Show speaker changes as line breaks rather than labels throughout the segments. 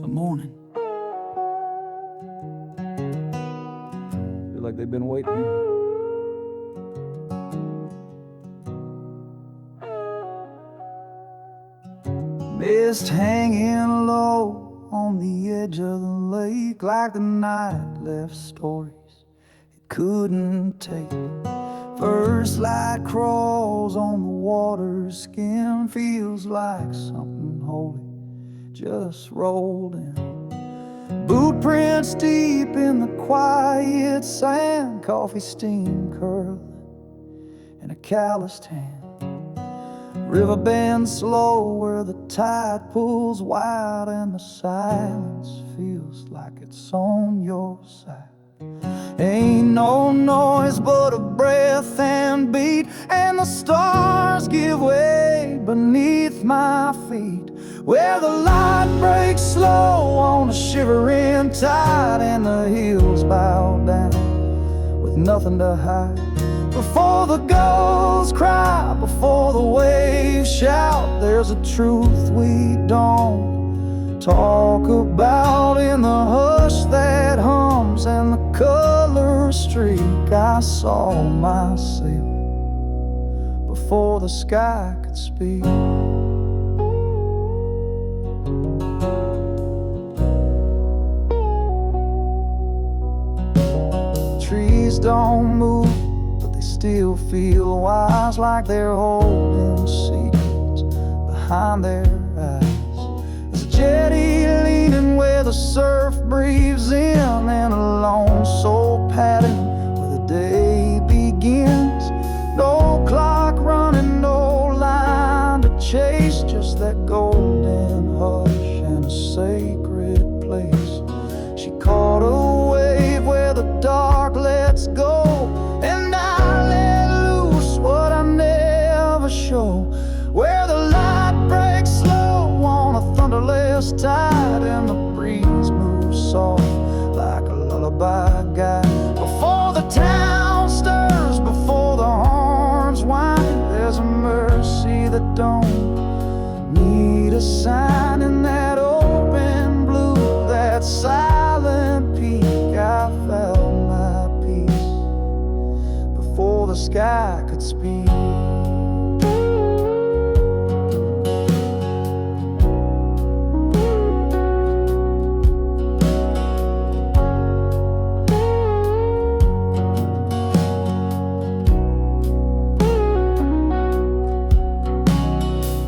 morning.
Feel like they've been waiting.
Mist hanging low on the edge of the lake, like the night left stories it couldn't take. First light crawls on the water's skin, feels like something holy just rolled in. Boot prints deep in the quiet sand, coffee steam curling in a calloused hand. River bends slow where the tide pulls wide, and the silence feels like it's on your side. Ain't no noise but a breath and beat, and the stars give way beneath my feet, where the light breaks slow on a shivering tide, and the hills bow down with nothing to hide. Before the gulls cry, before the waves shout, there's a truth we don't talk about in the hush that hums and the color streak. I saw myself before the sky could speak. Trees don't move, they still feel wise, like they're holding secrets behind their eyes. There's a jetty leaning where the surf breathes in, and a lone soul padding where the day begins. No clock running, no line to chase, just that golden hush and a sacred place. She caught a wave where the dark lets go, and show where the light breaks slow on a thunderless tide, and the breeze moves soft like a lullaby guide. Before the town stirs, before the horns whine, there's a mercy that don't need a sign. In that open blue, that silent peak, I felt my peace before the sky could speak.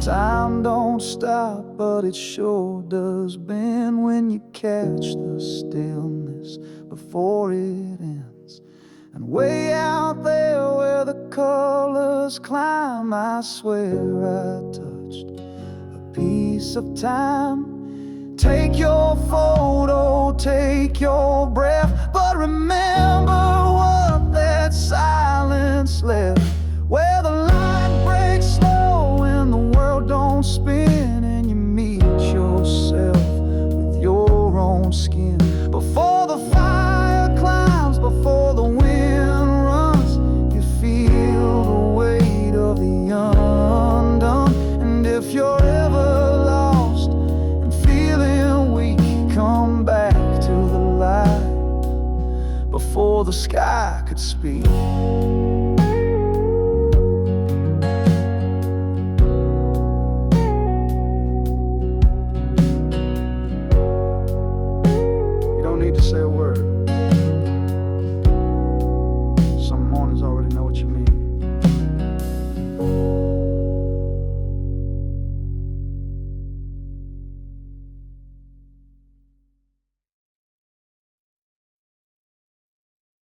Time don't stop, but it sure does bend when you catch the stillness before it ends. And way out there where the colors climb, I swear I touched a piece of time. Take your photo, take your breath, but remember what that silence left, where the light breaks slow and the world don't spin, and you meet yourself with your own skin. Before the fire climbs, before the wind runs, you feel the weight of the undone. And if you're ever lost and feeling weak, come back to the light before the sky could speak.